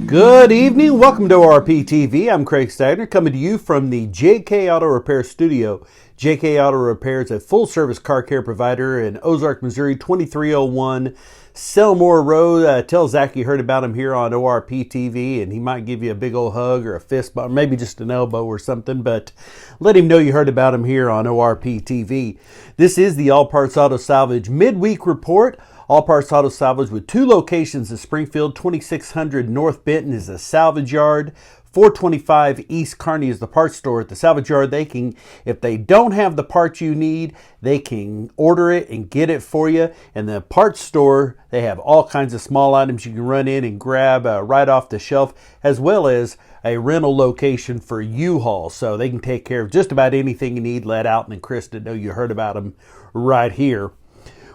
Good evening. Welcome to MVTV. I'm Craig Stagner coming to you from the JK Auto Repair Studio. JK Auto Repair is a full-service car care provider in Ozark, Missouri, 2301 Selmore Road. Tell Zach you heard about him here on ORPTV, and he might give you a big old hug or a fist bump, maybe just an elbow or something, but let him know you heard about him here on ORPTV. This is the All Parts Auto Salvage midweek report. All Parts Auto Salvage with two locations in Springfield. 2600 North Benton is the salvage yard. 425 East Kearney is the parts store. At the salvage yard, they can, if they don't have the parts you need, they can order it and get it for you. And the parts store, they have all kinds of small items you can run in and grab right off the shelf, as well as a rental location for U-Haul. So they can take care of just about anything you need. Let Alton and Krista know you heard about them right here.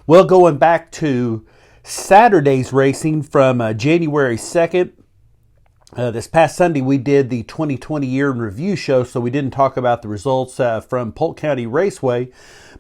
Well, going back to Saturday's racing from January 2nd, this past Sunday we did the 2020 year in review show, so we didn't talk about the results from Polk County Raceway,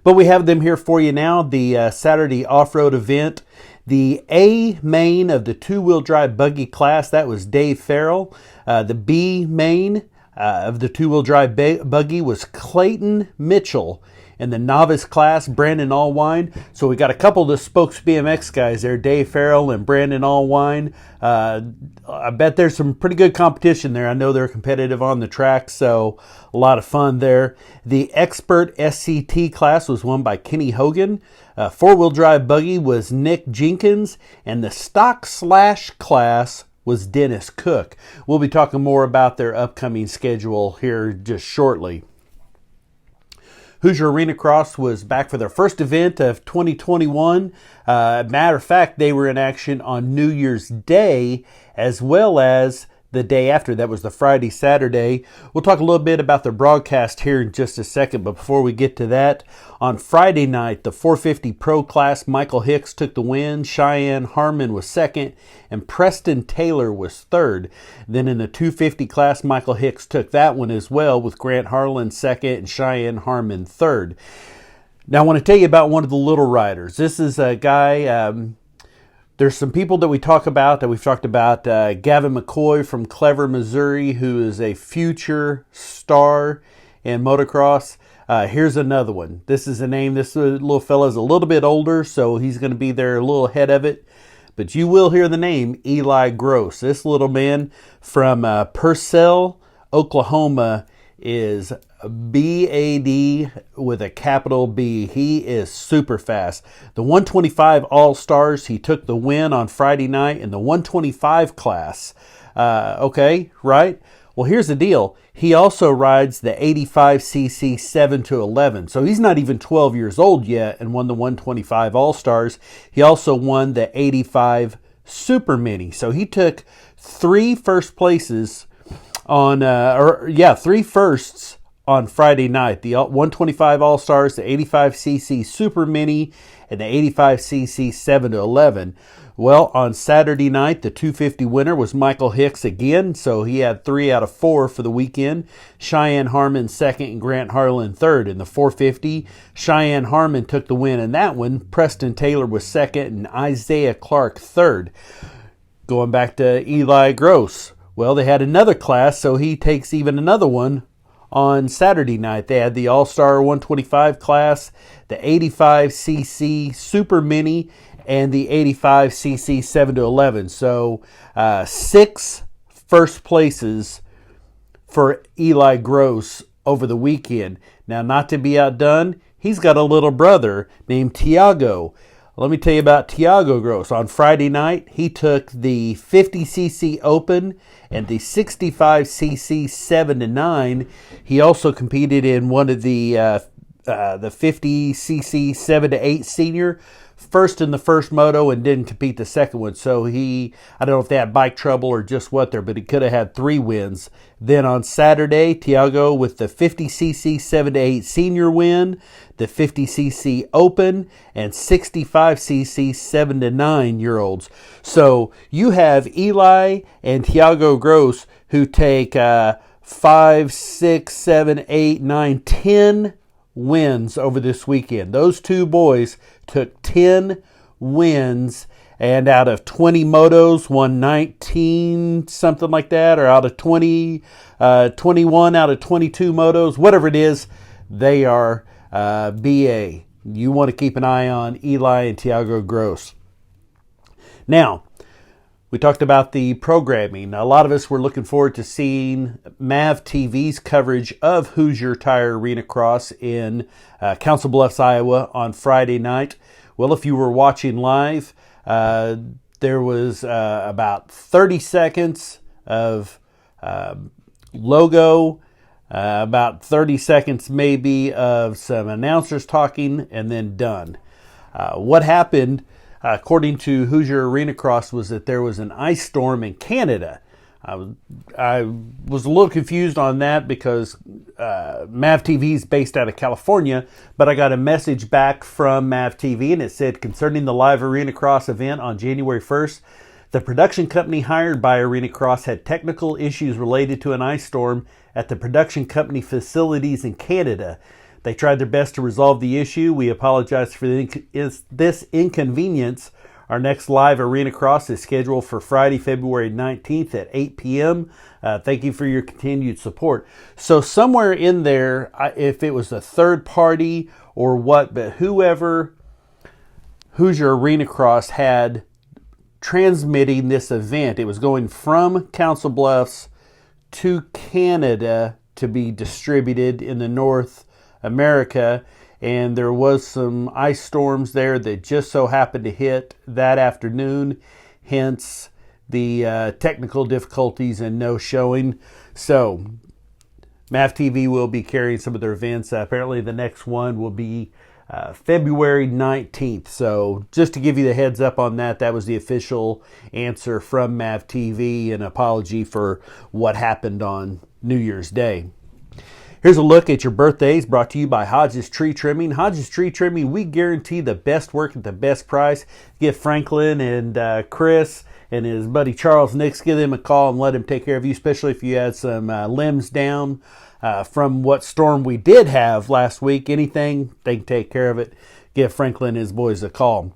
but we have them here for you now. The Saturday off-road event, the A main of the two-wheel drive buggy class, that was Dave Farrell. The B main of the two-wheel drive buggy was Clayton Mitchell. In the novice class, Brandon Allwine. So we got a couple of the Spokes BMX guys there, Dave Farrell and Brandon Allwine. I bet there's some pretty good competition there. I know they're competitive on the track, so a lot of fun there. The Expert SCT class was won by Kenny Hogan. Four-wheel drive buggy was Nick Jenkins, and the Stock Slash class was Dennis Cook. We'll be talking more about their upcoming schedule here just shortly. Hoosier Arena Cross was back for their first event of 2021. Matter of fact, they were in action on New Year's Day as well as the day after. That was the Friday, Saturday. We'll talk a little bit about the broadcast here in just a second, but before we get to that, on Friday night, the 450 Pro class, Michael Hicks took the win, Cheyenne Harmon was second, and Preston Taylor was third. Then in the 250 class, Michael Hicks took that one as well, with Grant Harlan second and Cheyenne Harmon third. Now I want to tell you about one of the little riders. This is a guy... There's some people that we've talked about. Gavin McCoy from Clever, Missouri, who is a future star in motocross. Here's another one. This is a name. This little fella is a little bit older, so he's going to be there a little ahead of it. But you will hear the name Eli Gross. This little man from Purcell, Oklahoma, is BAD with a capital B. He is super fast. The 125 All-Stars, he took the win on Friday night in the 125 class. Okay, right? Well, here's the deal. He also rides the 85cc 7 to 11. So he's not even 12 years old yet and won the 125 All-Stars. He also won the 85 Super Mini. So he took three first places on, three firsts on Friday night. The 125 All-Stars, the 85cc Super Mini, and the 85cc 7 to 11. Well, on Saturday night, the 250 winner was Michael Hicks again, so he had 3 out of 4 for the weekend. Cheyenne Harmon second and Grant Harlan third. In the 450, Cheyenne Harmon took the win in that one. Preston Taylor was second and Isaiah Clark third. Going back to Eli Gross. Well, they had another class, so he takes even another one on Saturday night. They had the All-Star 125 class, the 85cc Super Mini, and the 85cc 7 to 11. So 6 first places for Eli Gross over the weekend. Now, not to be outdone, he's got a little brother named Tiago. Let me tell you about Tiago Gross. On Friday night, he took the 50cc Open and the 65cc 7 to 9. He also competed in one of the 50cc 7 to 8 senior. First in the first moto and didn't compete the second one. So I don't know if they had bike trouble or just what there, but he could have had 3 wins. Then on Saturday, Tiago with the 50cc 7 to 8 senior win, the 50cc Open, and 65cc 7 to 9 year olds. So you have Eli and Tiago Gross who take 5, 6, 7, 8, 9, 10 wins over this weekend. Those two boys took 10 wins And out of 20 motos, won 19, something like that, or out of 20, 21 out of 22 motos, whatever it is, they are BA. You want to keep an eye on Eli and Tiago Gross. Now, we talked about the programming. A lot of us were looking forward to seeing MVTV's coverage of Hoosier Tire Arena Cross in Council Bluffs, Iowa on Friday night. Well, if you were watching live, there was about 30 seconds of logo, about 30 seconds maybe of some announcers talking, and then done. What happened, according to Hoosier Arena Cross, was that there was an ice storm in Canada. I was a little confused on that because MVTV is based out of California, but I got a message back from MVTV and it said, concerning the live Arena Cross event on January 1st, the production company hired by Arena Cross had technical issues related to an ice storm at the production company facilities in Canada. They tried their best to resolve the issue. We apologize for this inconvenience. Our next live Arena Cross is scheduled for Friday, February 19th at 8 p.m. Thank you for your continued support. So somewhere in there, if it was a third party or what, but whoever Hoosier Arena Cross had transmitting this event, it was going from Council Bluffs to Canada to be distributed in the North America, and there was some ice storms there that just so happened to hit that afternoon, hence the technical difficulties and no showing. So MVTV will be carrying some of their events. Apparently the next one will be February 19th. So just to give you the heads up on that, that was the official answer from MVTV, an apology for what happened on New Year's Day. Here's a look at your birthdays, brought to you by Hodges Tree Trimming. Hodges Tree Trimming, we guarantee the best work at the best price. Give Franklin and Chris and his buddy Charles Nix, give them a call and let them take care of you, especially if you had some limbs down from what storm we did have last week. Anything, they can take care of it. Give Franklin and his boys a call.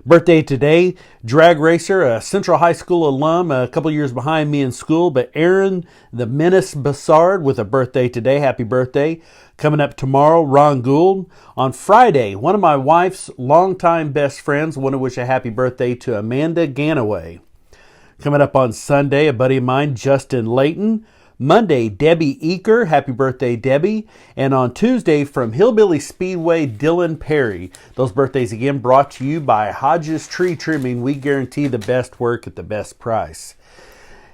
Birthday today, drag racer, a Central High School alum, a couple years behind me in school, but Aaron the Menace Bassard with a birthday today. Happy birthday. Coming up tomorrow, Ron Gould. On Friday, one of my wife's longtime best friends, want to wish a happy birthday to Amanda Ganaway. Coming up on Sunday, a buddy of mine, Justin Layton. Monday, Debbie Eaker. Happy birthday, Debbie. And on Tuesday, from Hillbilly Speedway, Dylan Perry. Those birthdays again brought to you by Hodges Tree Trimming. We guarantee the best work at the best price.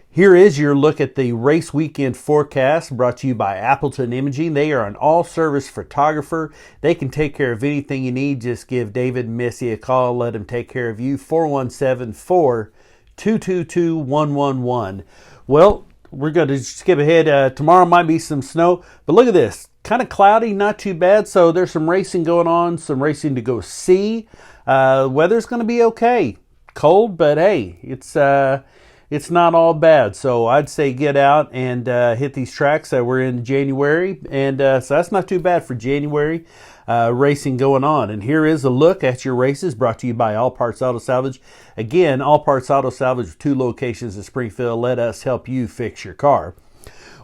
Here is your look at the race weekend forecast, brought to you by Appleton Imaging. They are an all-service photographer. They can take care of anything you need. Just give David and Missy a call. Let them take care of you. 417-422-2111. Well, we're going to skip ahead. Tomorrow might be some snow, but look at this. Kind of cloudy, not too bad. So there's some racing going on, some racing to go see. Weather's going to be okay. Cold, but hey, it's not all bad. So I'd say get out and hit these tracks. We're in January, and so that's not too bad for January. Racing going on. And here is a look at your races, brought to you by All Parts Auto Salvage. Again, All Parts Auto Salvage with 2 locations in Springfield. Let us help you fix your car.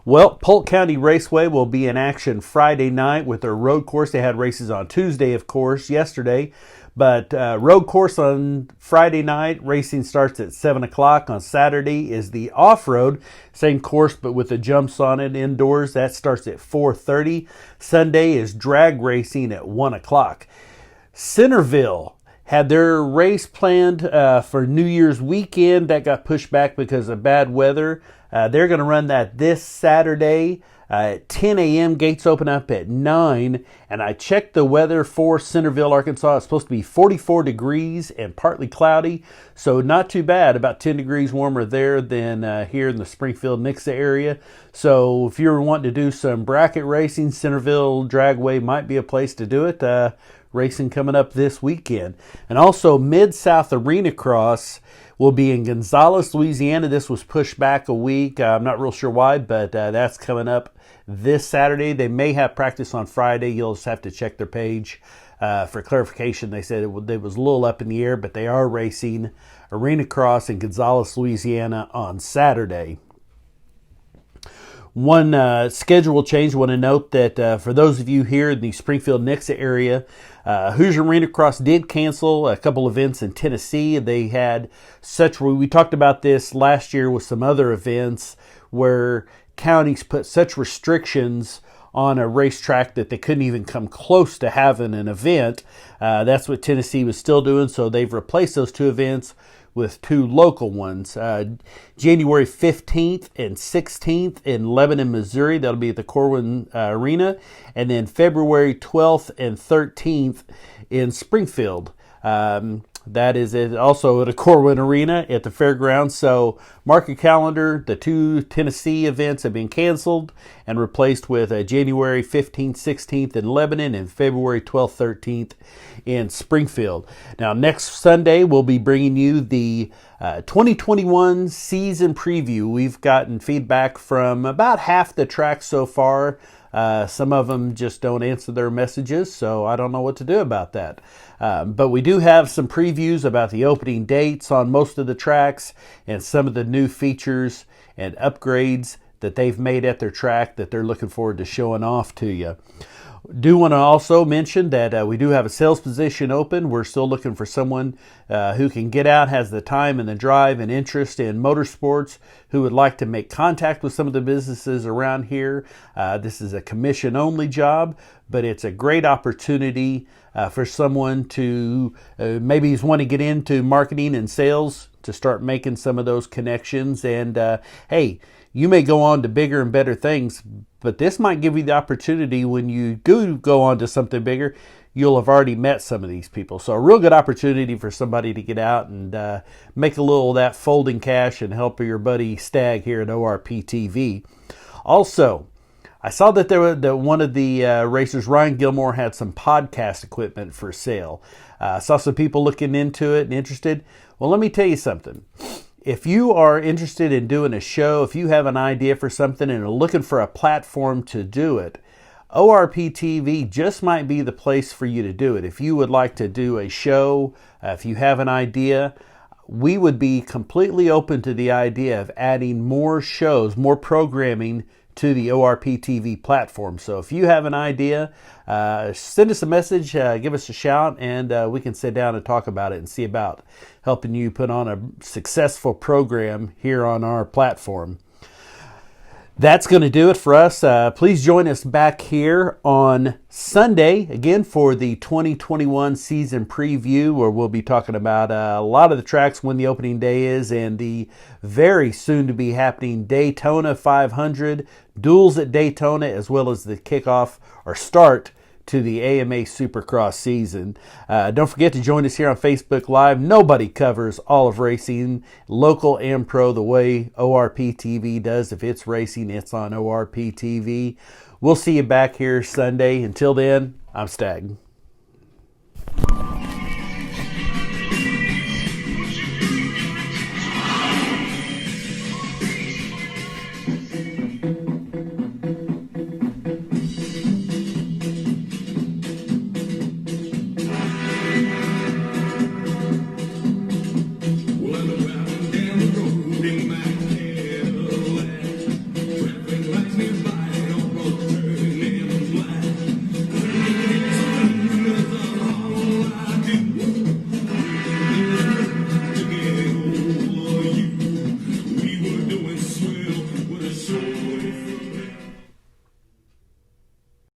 Well, Polk County Raceway will be in action Friday night with their road course. They had races on Tuesday, of course, yesterday. But road course on Friday night, racing starts at 7 o'clock. On Saturday is the off-road, same course but with the jumps on it indoors. That starts at 4:30. Sunday is drag racing at 1 o'clock. Centerville had their race planned for New Year's weekend. That got pushed back because of bad weather. They're going to run that this Saturday at 10 a.m. Gates open up at 9. And I checked the weather for Centerville, Arkansas. It's supposed to be 44 degrees and partly cloudy. So not too bad. About 10 degrees warmer there than here in the Springfield-Nixa area. So if you're wanting to do some bracket racing, Centerville Dragway might be a place to do it. Racing coming up this weekend. And also Mid-South Arena Cross will be in Gonzales, Louisiana. This was pushed back a week. I'm not real sure why, but that's coming up this Saturday. They may have practice on Friday. You'll just have to check their page For clarification, they said it was a little up in the air, but they are racing Arena Cross in Gonzales, Louisiana on Saturday. One schedule change, I want to note that for those of you here in the Springfield-Nixa area, Hoosier Arena Cross did cancel a couple events in Tennessee. They had we talked about this last year with some other events where counties put such restrictions on a racetrack that they couldn't even come close to having an event. That's what Tennessee was still doing, so they've replaced those two events with two local ones. January 15th and 16th in Lebanon, Missouri. That'll be at the Corwin Arena. And then February 12th and 13th in Springfield. That is also at the Corwin Arena at the fairgrounds. So mark your calendar. The two Tennessee events have been canceled and replaced with January 15th, 16th in Lebanon and February 12th, 13th in Springfield. Now, next Sunday, we'll be bringing you the 2021 season preview. We've gotten feedback from about half the tracks so far. Some of them just don't answer their messages, so I don't know what to do about that. But we do have some previews about the opening dates on most of the tracks and some of the new features and upgrades that they've made at their track that they're looking forward to showing off to you. Do want to also mention that we do have a sales position open. We're still looking for someone who can get out, has the time and the drive and interest in motorsports, who would like to make contact with some of the businesses around here. This is a commission-only job, but it's a great opportunity for someone to maybe want to get into marketing and sales to start making some of those connections. And hey, you may go on to bigger and better things, but this might give you the opportunity when you do go on to something bigger, you'll have already met some of these people. So a real good opportunity for somebody to get out and make a little of that folding cash and help your buddy Stag here at ORP-TV. Also, I saw that one of the racers, Ryan Gilmore, had some podcast equipment for sale. Saw some people looking into it and interested. Well, let me tell you something. If you are interested in doing a show, if you have an idea for something and are looking for a platform to do it, ORP-TV just might be the place for you to do it. If you would like to do a show, if you have an idea, we would be completely open to the idea of adding more shows, more programming to the ORP-TV platform. So if you have an idea, send us a message, give us a shout, and we can sit down and talk about it and see about helping you put on a successful program here on our platform. That's going to do it for us. Please join us back here on Sunday, again, for the 2021 season preview, where we'll be talking about a lot of the tracks, when the opening day is, and the very soon to be happening Daytona 500, duels at Daytona, as well as the kickoff or start to the AMA Supercross season. Don't forget to join us here on Facebook Live. Nobody covers all of racing, local and pro, the way ORP-TV does. If it's racing, it's on ORP-TV. We'll see you back here Sunday. Until then, I'm Stag.